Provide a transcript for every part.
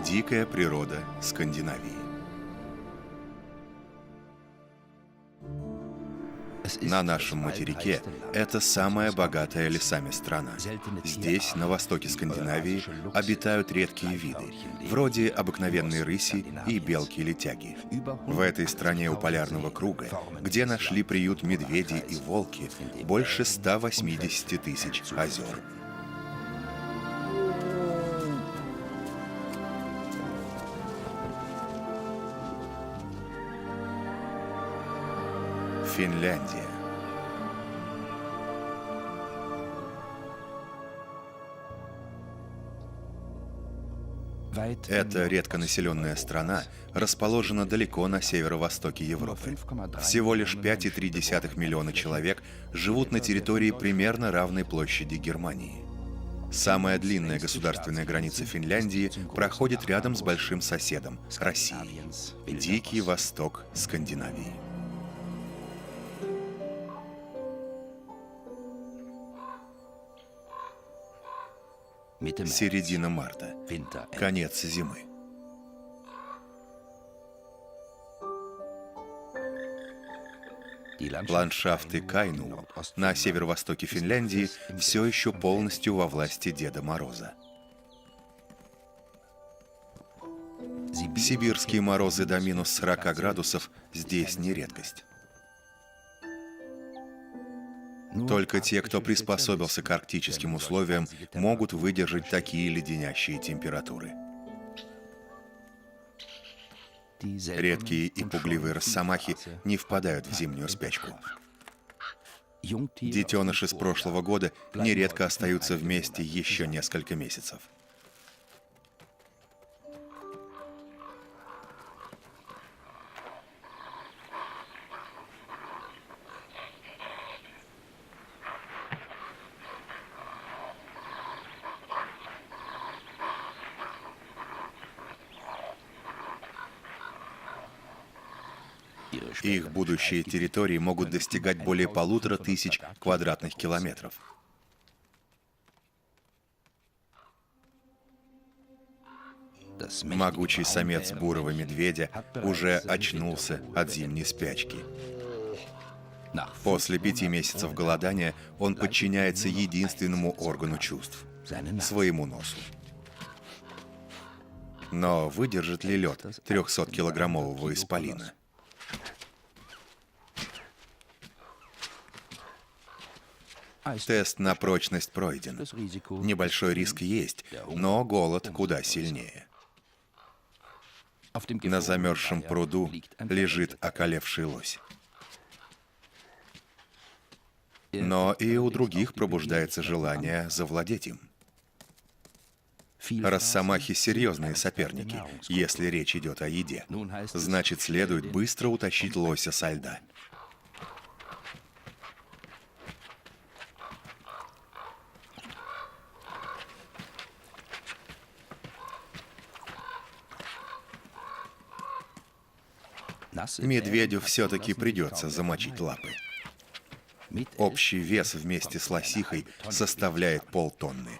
Дикая природа Скандинавии. На нашем материке это самая богатая лесами страна. Здесь, на востоке Скандинавии, обитают редкие виды, вроде обыкновенной рыси и белки-летяги. В этой стране у полярного круга, где нашли приют медведи и волки, больше 180 тысяч озер. Финляндия. Эта редконаселенная страна расположена далеко на северо-востоке Европы. Всего лишь 5,3 миллиона человек живут на территории примерно равной площади Германии. Самая длинная государственная граница Финляндии проходит рядом с большим соседом – Россией. Дикий восток Скандинавии. Середина марта. Конец зимы. Ландшафты Кайнуу на северо-востоке Финляндии все еще полностью во власти Деда Мороза. Сибирские морозы до минус 40 градусов здесь не редкость. Только те, кто приспособился к арктическим условиям, могут выдержать такие леденящие температуры. Редкие и пугливые росомахи не впадают в зимнюю спячку. Детеныши с прошлого года нередко остаются вместе еще несколько месяцев. Их будущие территории могут достигать более 1500 квадратных километров. Могучий самец бурого медведя уже очнулся от зимней спячки. После 5 месяцев голодания он подчиняется единственному органу чувств – своему носу. Но выдержит ли лед 300-килограммового исполина? Тест на прочность пройден. Небольшой риск есть, но голод куда сильнее. На замерзшем пруду лежит околевший лось. Но и у других пробуждается желание завладеть им. Росомахи — серьезные соперники, если речь идет о еде. Значит, следует быстро утащить лося со льда. Медведю все-таки придется замочить лапы. Общий вес вместе с лосихой составляет полтонны.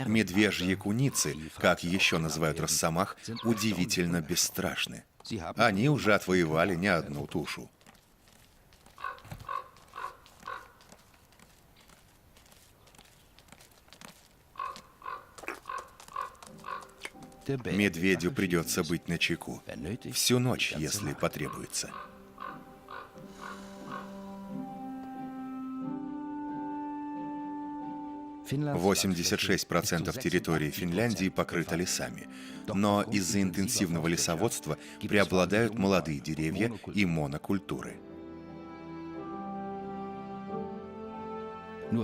Медвежьи куницы, как еще называют росомах, удивительно бесстрашны. Они уже отвоевали не одну тушу. Медведю придется быть начеку всю ночь, если потребуется. — 86% территории Финляндии покрыто лесами, но из-за интенсивного лесоводства преобладают молодые деревья и монокультуры.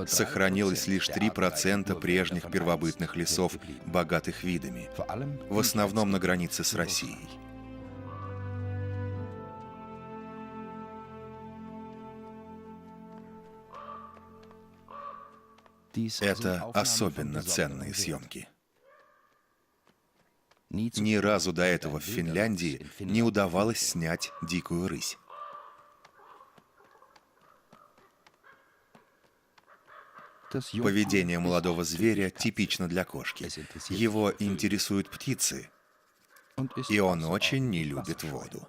Сохранилось лишь 3% прежних первобытных лесов, богатых видами, в основном на границе с Россией. Это особенно ценные съемки. Ни разу до этого в Финляндии не удавалось снять дикую рысь. Поведение молодого зверя типично для кошки. Его интересуют птицы, и он очень не любит воду.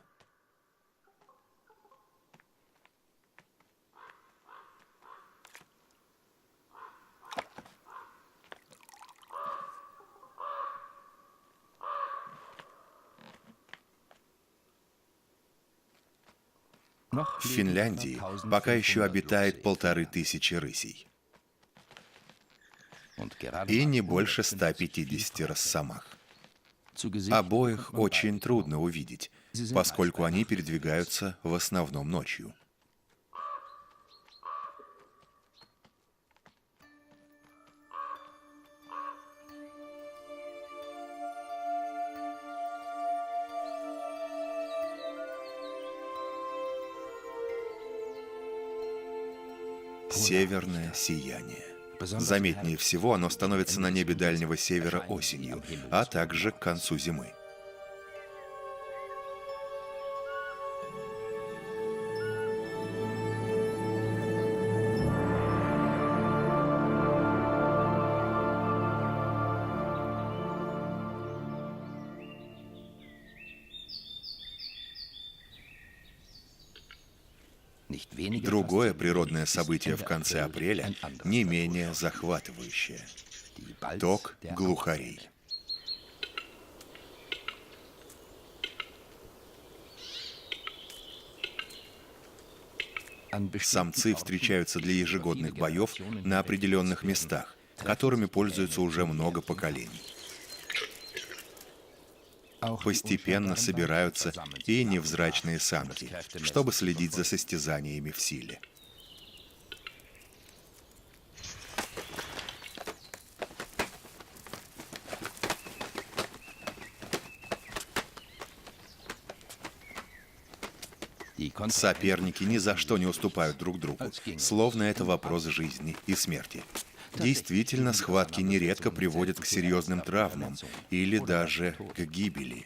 В Финляндии пока еще обитает 1500 рысей и не больше 150 росомах. Обоих очень трудно увидеть, поскольку они передвигаются в основном ночью. Северное сияние. Заметнее всего оно становится на небе Дальнего Севера осенью, а также к концу зимы. Другое природное событие в конце апреля не менее захватывающее. Ток глухарей. Самцы встречаются для ежегодных боев на определенных местах, которыми пользуются уже много поколений. Постепенно собираются и невзрачные самки, чтобы следить за состязаниями в силе. Соперники ни за что не уступают друг другу, словно это вопрос жизни и смерти. Действительно, схватки нередко приводят к серьезным травмам или даже к гибели.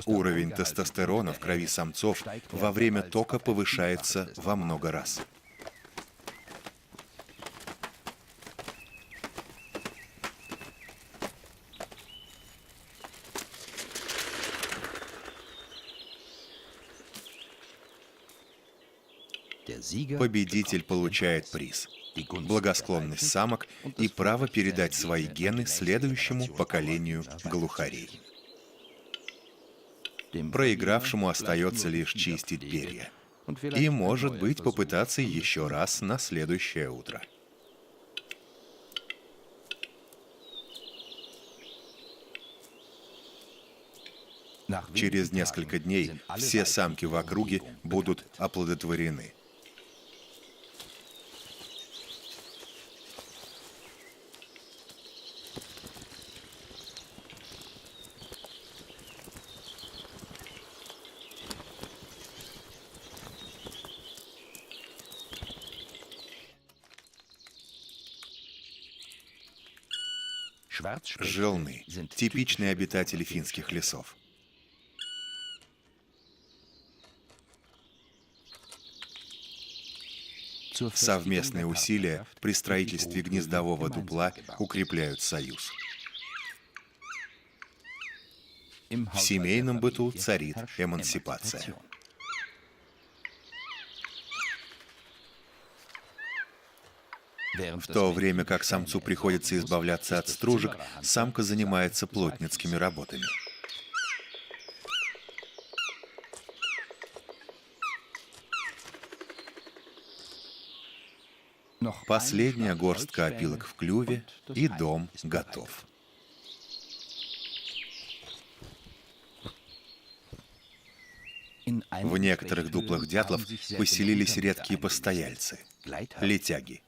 Уровень тестостерона в крови самцов во время тока повышается во много раз. Победитель получает приз – благосклонность самок и право передать свои гены следующему поколению глухарей. Проигравшему остается лишь чистить перья. И, может быть, попытаться еще раз на следующее утро. Через несколько дней все самки в округе будут оплодотворены. Желны – типичные обитатели финских лесов. Совместные усилия при строительстве гнездового дупла укрепляют союз. В семейном быту царит эмансипация. В то время как самцу приходится избавляться от стружек, самка занимается плотницкими работами. Последняя горстка опилок в клюве, и дом готов. В некоторых дуплах дятлов поселились редкие постояльцы – летяги.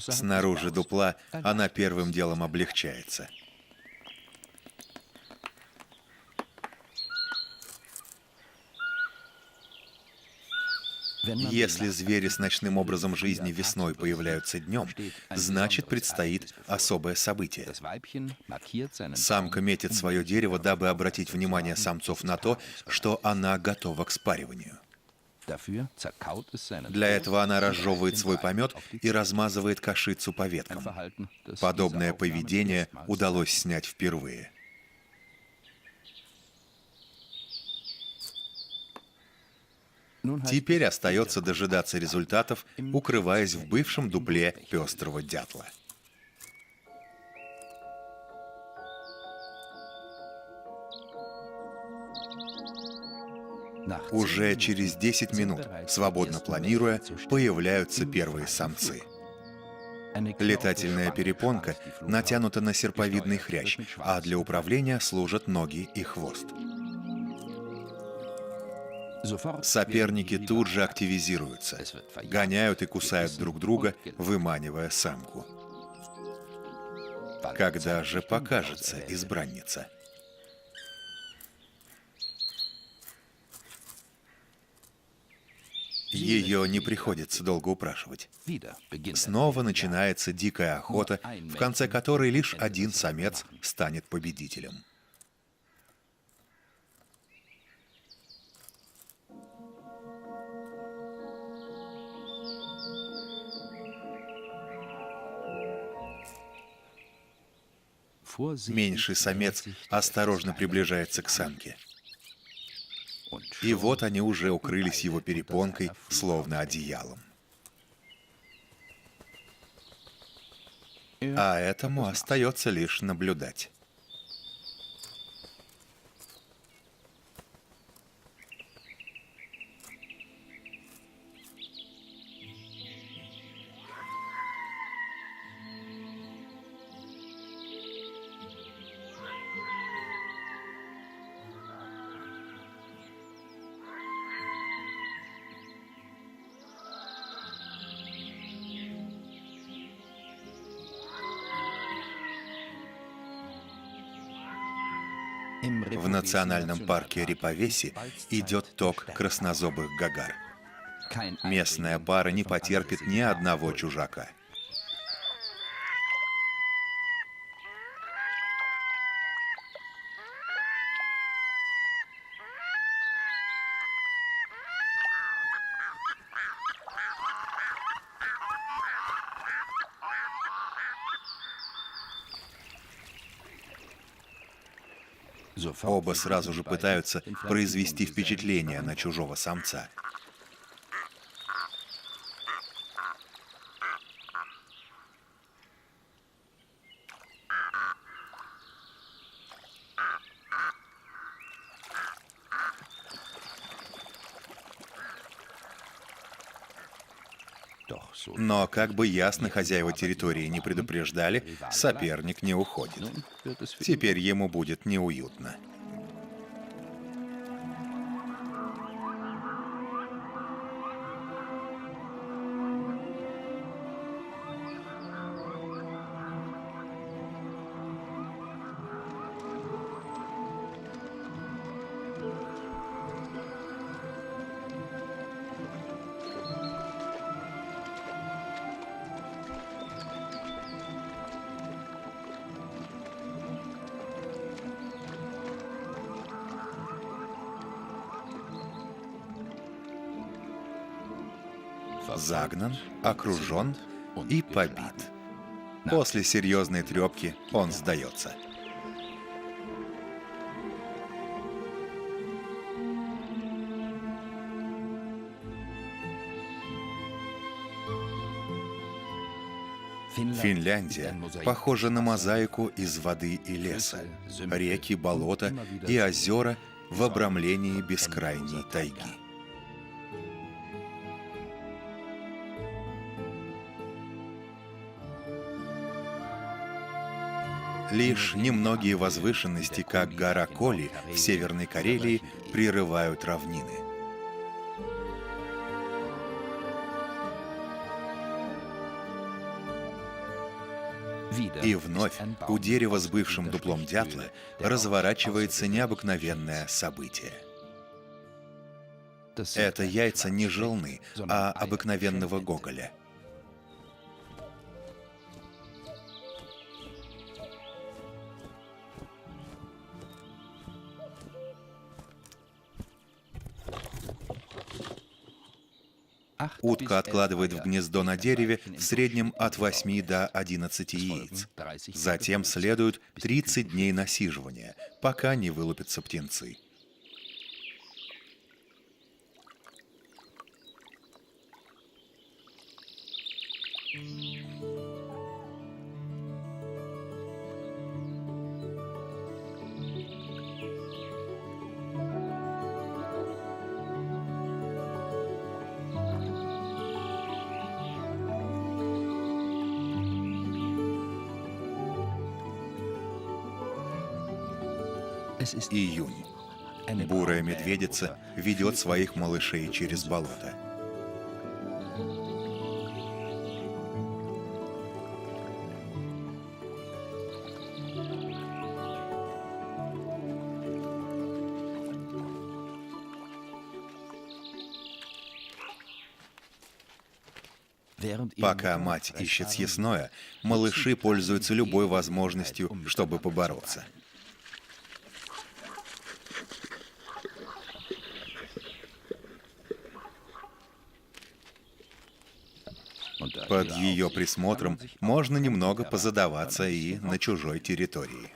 Снаружи дупла она первым делом облегчается. Если звери с ночным образом жизни весной появляются днем, значит, предстоит особое событие. Самка метит свое дерево, дабы обратить внимание самцов на то, что она готова к спариванию. Для этого она разжевывает свой помет и размазывает кашицу по веткам. Подобное поведение удалось снять впервые. Теперь остается дожидаться результатов, укрываясь в бывшем дупле пестрого дятла. Уже через 10 минут, свободно планируя, появляются первые самцы. Летательная перепонка натянута на серповидный хрящ, а для управления служат ноги и хвост. Соперники тут же активизируются, гоняют и кусают друг друга, выманивая самку. Когда же покажется избранница? Ее не приходится долго упрашивать. Снова начинается дикая охота, в конце которой лишь один самец станет победителем. Меньший самец осторожно приближается к самке. И вот они уже укрылись его перепонкой, словно одеялом. А этому остается лишь наблюдать. В национальном парке Риповеси идет ток краснозобых гагар. Местная пара не потерпит ни одного чужака. Оба сразу же пытаются произвести впечатление на чужого самца. Но как бы ясно хозяева территории не предупреждали, соперник не уходит. Теперь ему будет неуютно. Загнан, окружен и побит. После серьезной трепки он сдается. Финляндия похожа на мозаику из воды и леса, реки, болота и озера в обрамлении бескрайней тайги. Лишь немногие возвышенности, как гора Коли в Северной Карелии, прерывают равнины. И вновь у дерева с бывшим дуплом дятла разворачивается необыкновенное событие. Это яйца не желны, а обыкновенного гоголя. Утка откладывает в гнездо на дереве в среднем от 8 до 11 яиц. Затем следует 30 дней насиживания, пока не вылупятся птенцы. Июнь. Бурая медведица ведет своих малышей через болото. Пока мать ищет съестное, малыши пользуются любой возможностью, чтобы побороться. Под ее присмотром можно немного позадаваться и на чужой территории.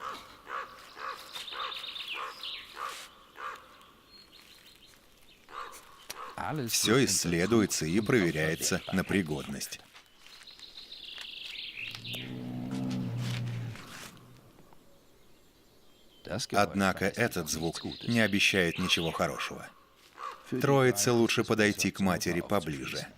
Все исследуется и проверяется на пригодность. Однако этот звук не обещает ничего хорошего. Троице лучше подойти к матери поближе.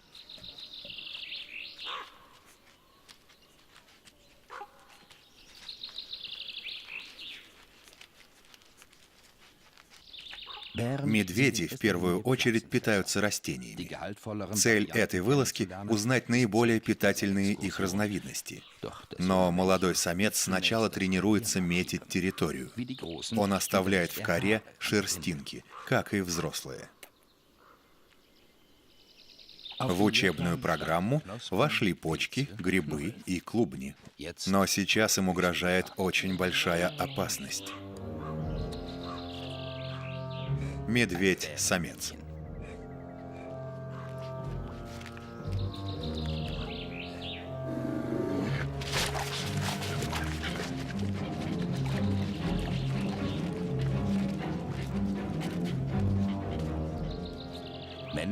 Медведи в первую очередь питаются растениями. Цель этой вылазки – узнать наиболее питательные их разновидности. Но молодой самец сначала тренируется метить территорию. Он оставляет в коре шерстинки, как и взрослые. В учебную программу вошли почки, грибы и клубни. Но сейчас им угрожает очень большая опасность. Медведь-самец.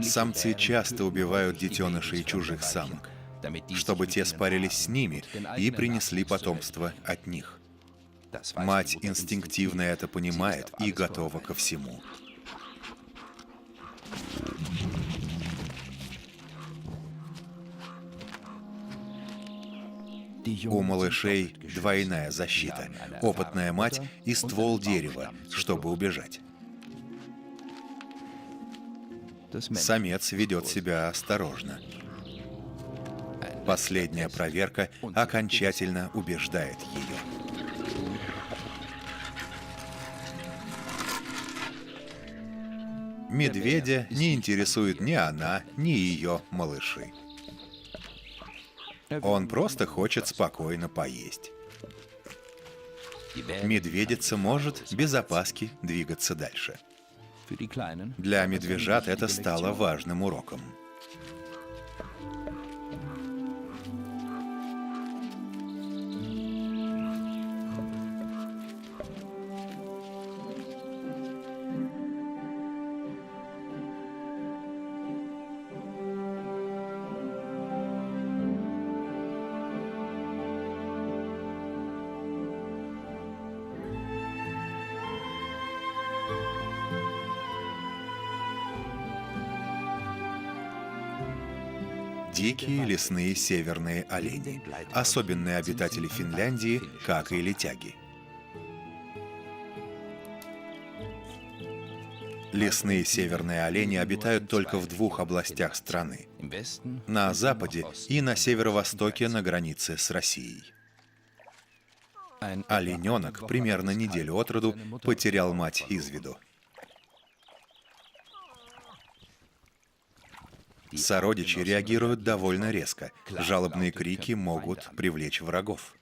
Самцы часто убивают детенышей чужих самок, чтобы те спарились с ними и принесли потомство от них. Мать инстинктивно это понимает и готова ко всему. У малышей двойная защита, опытная мать и ствол дерева, чтобы убежать. Самец ведет себя осторожно. Последняя проверка окончательно убеждает ее. Медведя не интересует ни она, ни ее малыши. Он просто хочет спокойно поесть. Медведица может без опаски двигаться дальше. Для медвежат это стало важным уроком. Дикие лесные северные олени, особенные обитатели Финляндии, как и летяги. Лесные северные олени обитают только в двух областях страны – на западе и на северо-востоке на границе с Россией. Олененок примерно неделю от роду потерял мать из виду. Сородичи реагируют довольно резко. Жалобные крики могут привлечь врагов.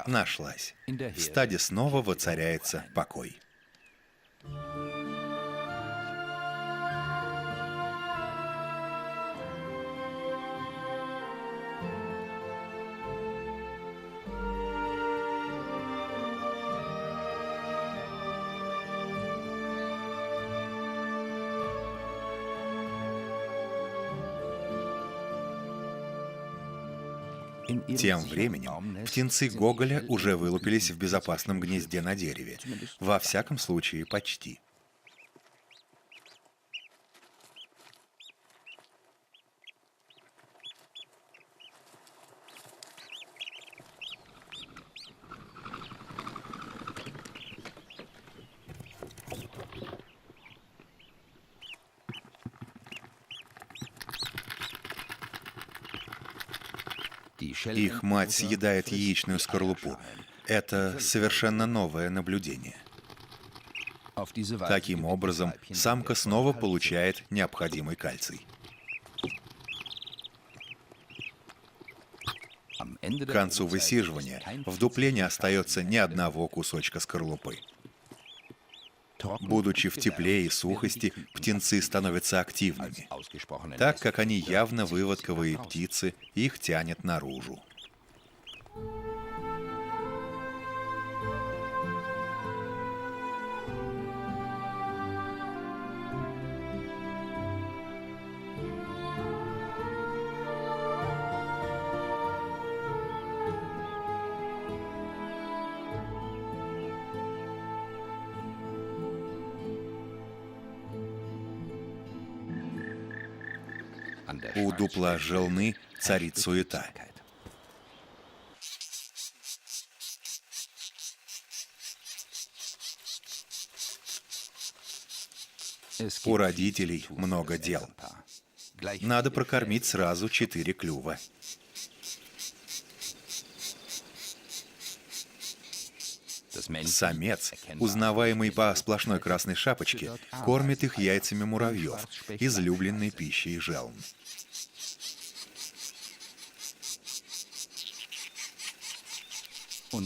Нашлась. В стаде снова воцаряется покой. Тем временем птенцы Гоголя уже вылупились в безопасном гнезде на дереве. Во всяком случае, почти. Их мать съедает яичную скорлупу. Это совершенно новое наблюдение. Таким образом, самка снова получает необходимый кальций. К концу высиживания в дупле не остается ни одного кусочка скорлупы. Будучи в тепле и сухости, птенцы становятся активными. Так как они явно выводковые птицы, их тянет наружу. У дупла желны царит суета. У родителей много дел. Надо прокормить сразу 4 клюва. Самец, узнаваемый по сплошной красной шапочке, кормит их яйцами муравьев, излюбленной пищей желн.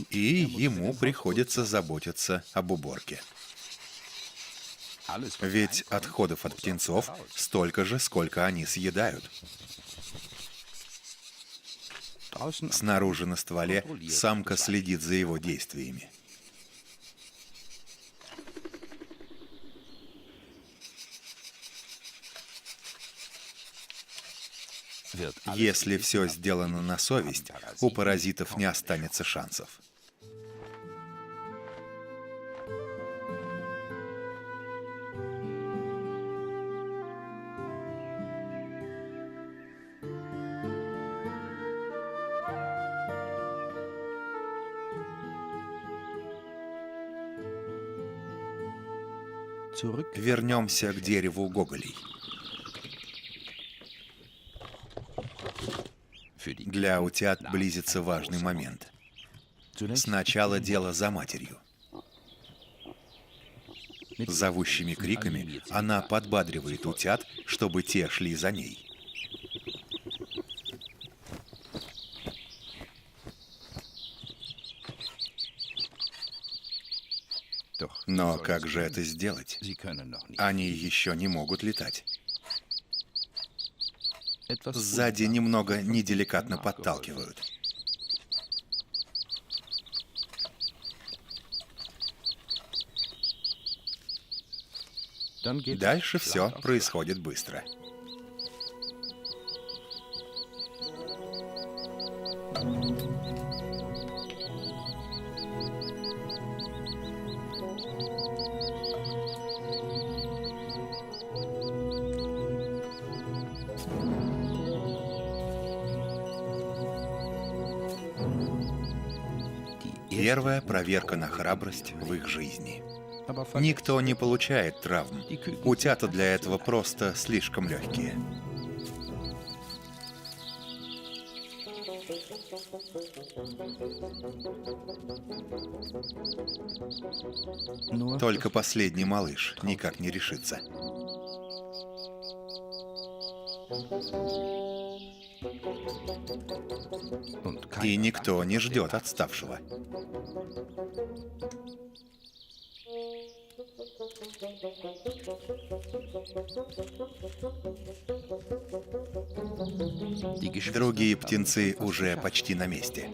И ему приходится заботиться об уборке. Ведь отходов от птенцов столько же, сколько они съедают. Снаружи на стволе самка следит за его действиями. Если все сделано на совесть, у паразитов не останется шансов. Вернемся к дереву Гоголей. Для утят близится важный момент. Сначала дело за матерью. Зовущими криками она подбадривает утят, чтобы те шли за ней. Но как же это сделать? Они еще не могут летать. Сзади немного неделикатно подталкивают. Дальше все происходит быстро. Первая проверка на храбрость в их жизни. Никто не получает травм. Утята для этого просто слишком легкие. Только последний малыш никак не решится. И никто не ждет отставшего. Другие птенцы уже почти на месте.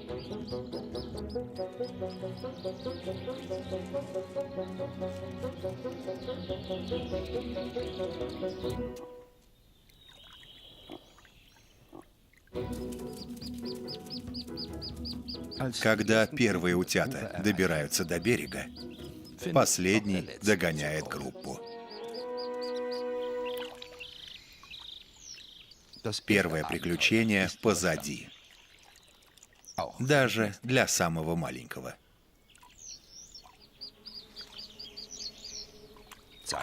Когда первые утята добираются до берега, последний догоняет группу. Первое приключение позади. Даже для самого маленького.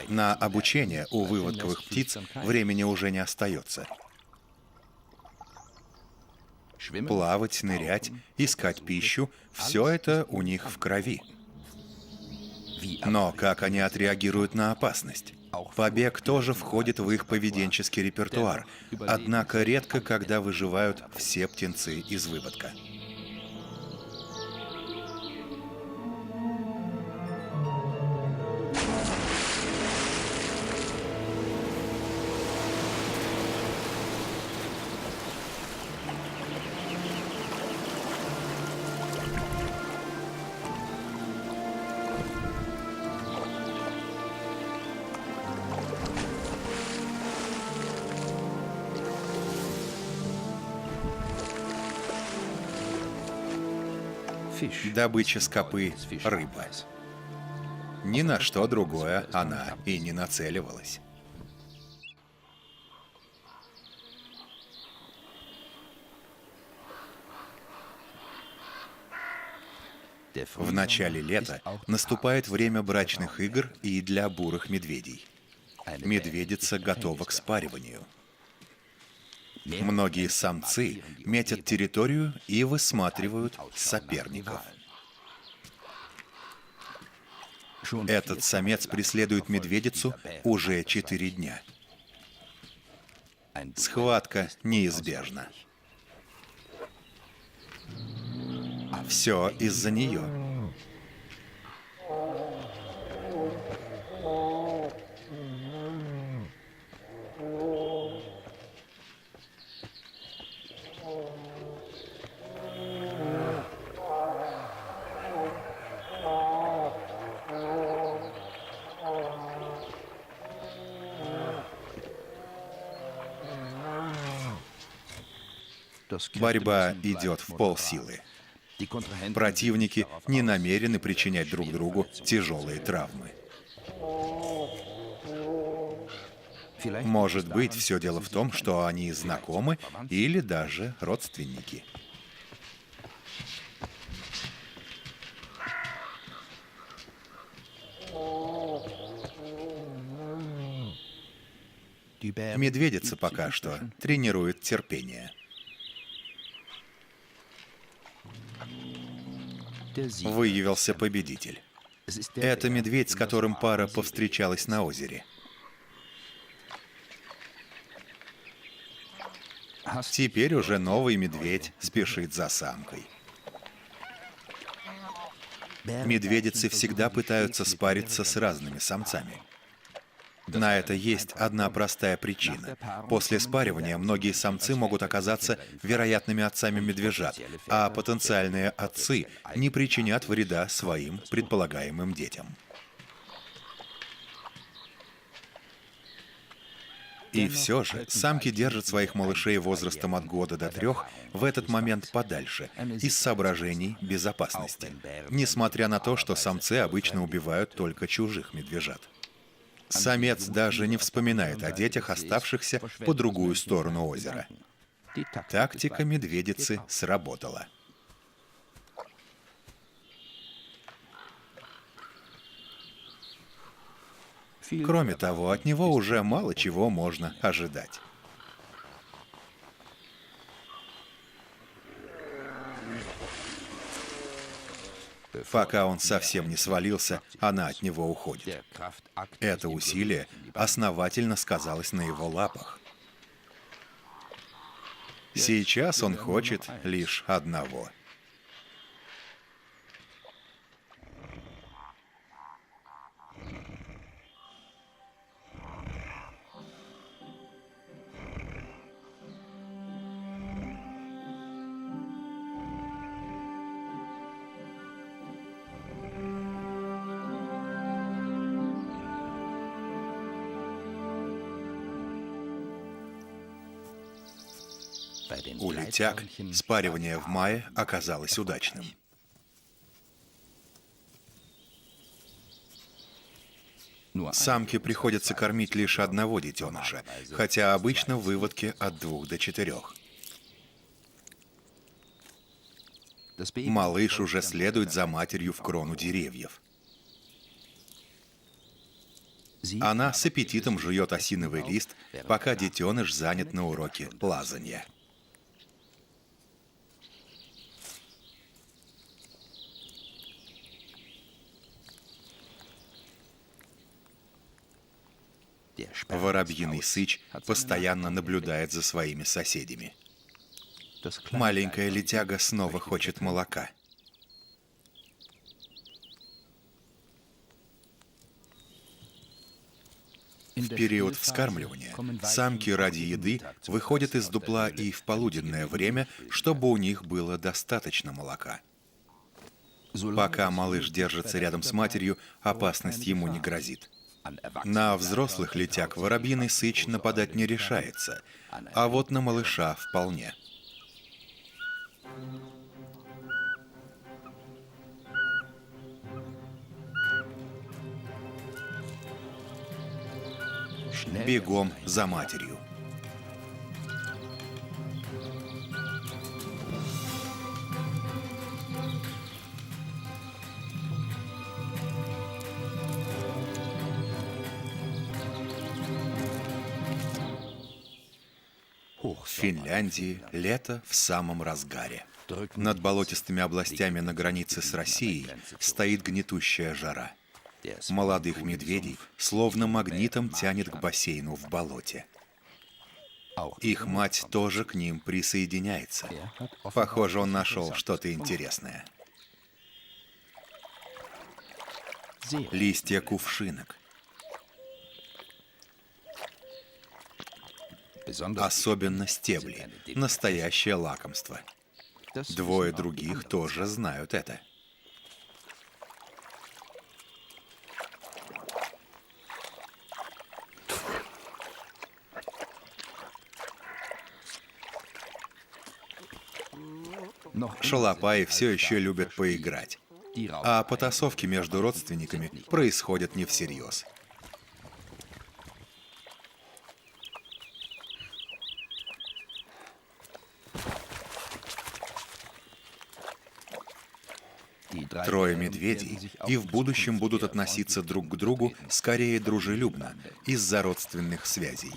На обучение у выводковых птиц времени уже не остается. Плавать, нырять, искать пищу — все это у них в крови. Но как они отреагируют на опасность? Побег тоже входит в их поведенческий репертуар, однако редко когда выживают все птенцы из выводка. Добыча скопы — рыба. Ни на что другое она и не нацеливалась. В начале лета наступает время брачных игр и для бурых медведей. Медведица готова к спариванию. Многие самцы метят территорию и высматривают соперников. Этот самец преследует медведицу уже 4 дня. Схватка неизбежна. Все из-за нее. Борьба идет в полсилы. Противники не намерены причинять друг другу тяжелые травмы. Может быть, все дело в том, что они знакомы или даже родственники. Медведица пока что тренирует терпение. Выявился победитель. Это медведь, с которым пара повстречалась на озере. Теперь уже новый медведь спешит за самкой. Медведицы всегда пытаются спариться с разными самцами. На это есть одна простая причина. После спаривания многие самцы могут оказаться вероятными отцами медвежат, а потенциальные отцы не причинят вреда своим предполагаемым детям. И все же самки держат своих малышей возрастом от года до 3 в этот момент подальше, из соображений безопасности, несмотря на то, что самцы обычно убивают только чужих медвежат. Самец даже не вспоминает о детях, оставшихся по другую сторону озера. Тактика медведицы сработала. Кроме того, от него уже мало чего можно ожидать. Пока он совсем не свалился, она от него уходит. Это усилие основательно сказалось на его лапах. Сейчас он хочет лишь одного. У летяг спаривание в мае оказалось удачным. Самке приходится кормить лишь одного детеныша, хотя обычно в выводке от 2 до 4. Малыш уже следует за матерью в крону деревьев. Она с аппетитом жует осиновый лист, пока детеныш занят на уроке лазанья. Воробьиный сыч постоянно наблюдает за своими соседями. Маленькая летяга снова хочет молока. В период вскармливания самки ради еды выходят из дупла и в полуденное время, чтобы у них было достаточно молока. Пока малыш держится рядом с матерью, опасность ему не грозит. На взрослых летяг воробьиный сыч нападать не решается, а вот на малыша вполне. Бегом за матерью. В Финляндии лето в самом разгаре. Над болотистыми областями на границе с Россией стоит гнетущая жара. Молодых медведей словно магнитом тянет к бассейну в болоте. Их мать тоже к ним присоединяется. Похоже, он нашел что-то интересное. Листья кувшинок. Особенно стебли. Настоящее лакомство. Двое других тоже знают это. Шалопаи все еще любят поиграть. А потасовки между родственниками происходят не всерьез. Трое медведей и в будущем будут относиться друг к другу скорее дружелюбно из-за родственных связей.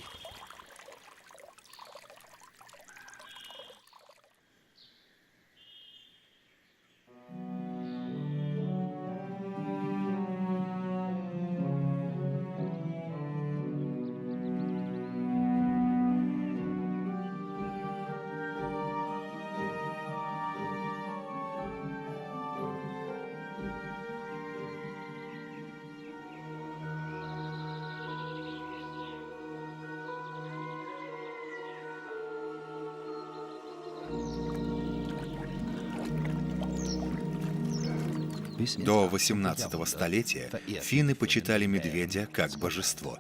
До 18 столетия финны почитали медведя как божество.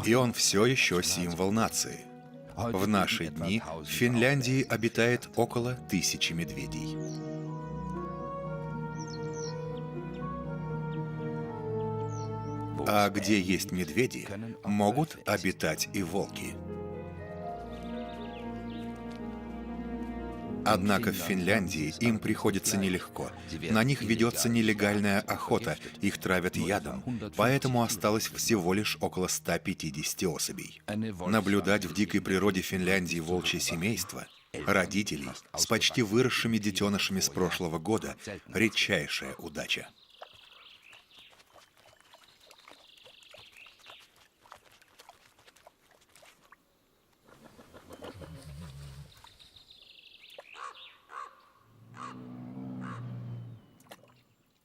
И он все еще символ нации. В наши дни в Финляндии обитает около 1000 медведей. А где есть медведи, могут обитать и волки. Однако в Финляндии им приходится нелегко. На них ведется нелегальная охота, их травят ядом, поэтому осталось всего лишь около 150 особей. Наблюдать в дикой природе Финляндии волчье семейство, родителей с почти выросшими детенышами с прошлого года – редчайшая удача.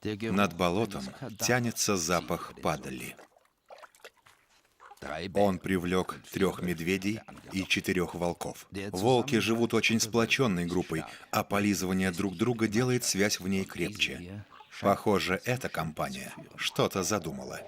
Над болотом тянется запах падали. Он привлек 3 медведей и 4 волков. Волки живут очень сплоченной группой, а полизывание друг друга делает связь в ней крепче. Похоже, эта компания что-то задумала.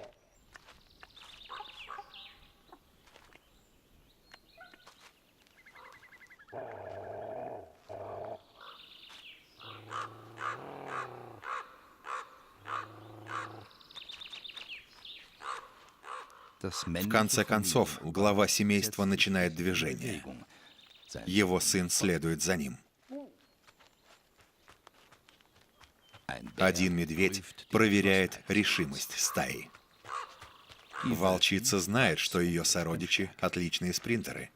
В конце концов, глава семейства начинает движение. Его сын следует за ним. Один медведь проверяет решимость стаи. Волчица знает, что ее сородичи — отличные спринтеры.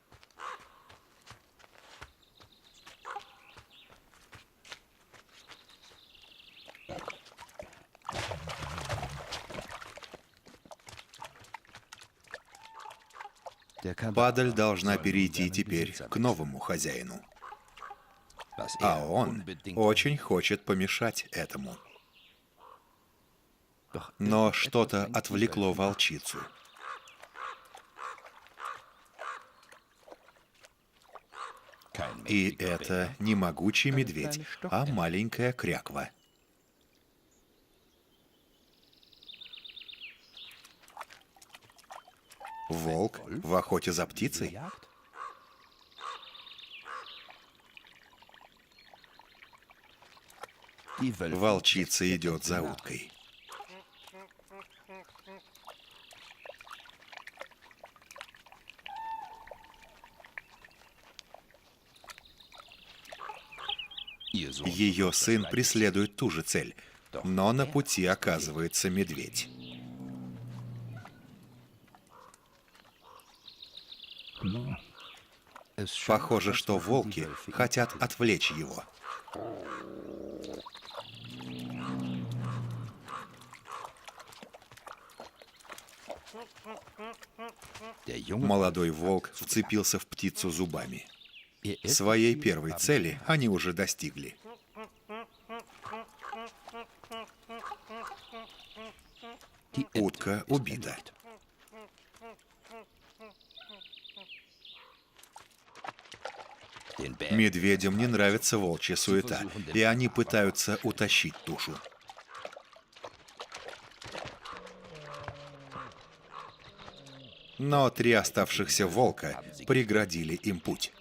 Падаль должна перейти теперь к новому хозяину. А он очень хочет помешать этому. Но что-то отвлекло волчицу. И это не могучий медведь, а маленькая кряква. Волк в охоте за птицей? Волчица идет за уткой. Ее сын преследует ту же цель, но на пути оказывается медведь. Похоже, что волки хотят отвлечь его. Молодой волк вцепился в птицу зубами. Своей первой цели они уже достигли. Утка убита. Медведям не нравится волчья суета, и они пытаются утащить тушу. Но 3 оставшихся волка преградили им путь.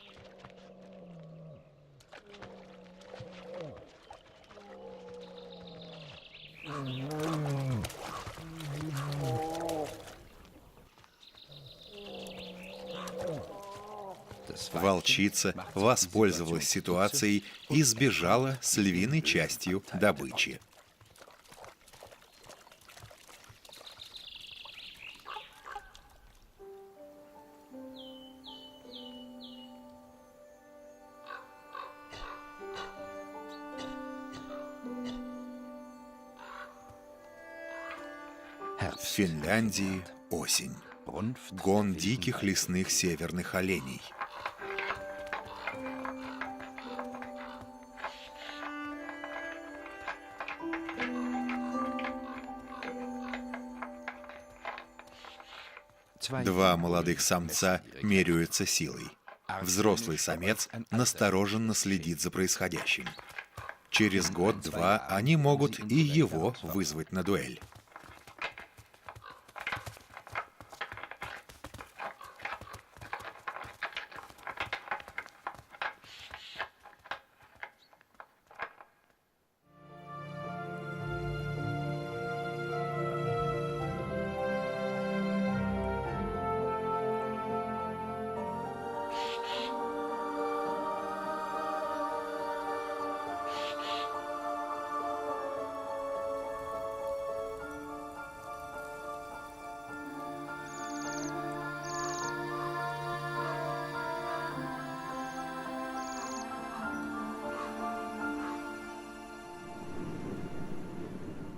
Волчица воспользовалась ситуацией и сбежала с львиной частью добычи. В Финляндии осень. Гон диких лесных северных оленей. Два молодых самца меряются силой. Взрослый самец настороженно следит за происходящим. Через год-два они могут и его вызвать на дуэль.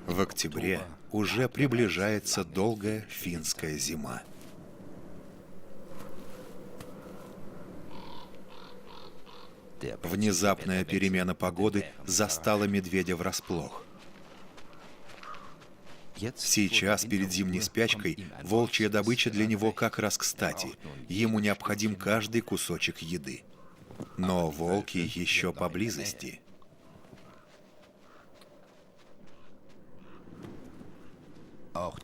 В октябре уже приближается долгая финская зима. Внезапная перемена погоды застала медведя врасплох. Сейчас, перед зимней спячкой, волчья добыча для него как раз кстати. Ему необходим каждый кусочек еды. Но волки еще поблизости.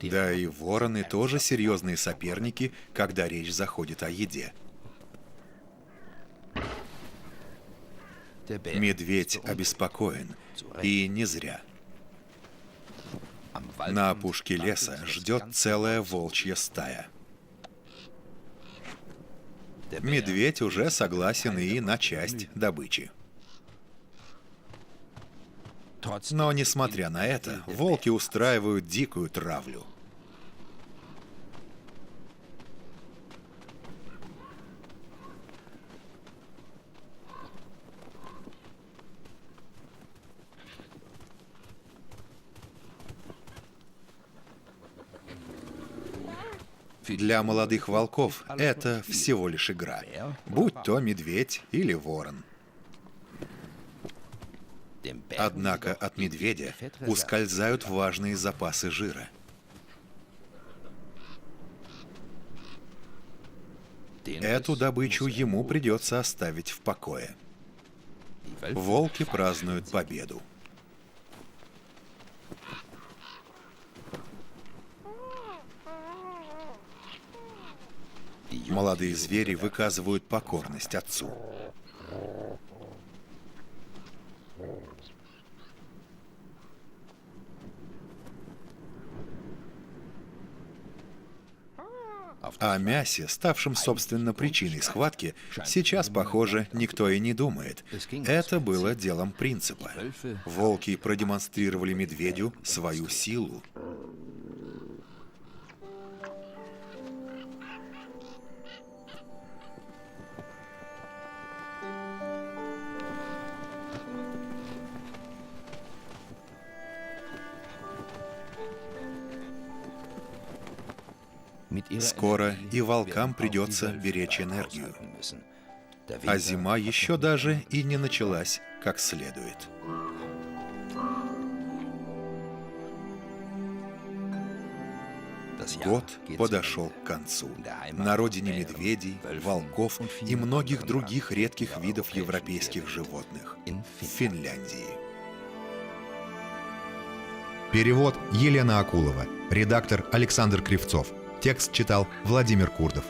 Да и вороны тоже серьезные соперники, когда речь заходит о еде. Медведь обеспокоен, и не зря. На опушке леса ждет целая волчья стая. Медведь уже согласен и на часть добычи. Но, несмотря на это, волки устраивают дикую травлю. Для молодых волков это всего лишь игра, будь то медведь или ворон. Однако от медведя ускользают важные запасы жира. Эту добычу ему придется оставить в покое. Волки празднуют победу. Молодые звери выказывают покорность отцу. О мясе, ставшем, собственно, причиной схватки, сейчас, похоже, никто и не думает. Это было делом принципа. Волки продемонстрировали медведю свою силу. Скоро и волкам придется беречь энергию. А зима еще даже и не началась как следует. Год подошел к концу. На родине медведей, волков и многих других редких видов европейских животных. В Финляндии. Перевод Елена Акулова. Редактор Александр Кривцов. Текст читал Владимир Курдов.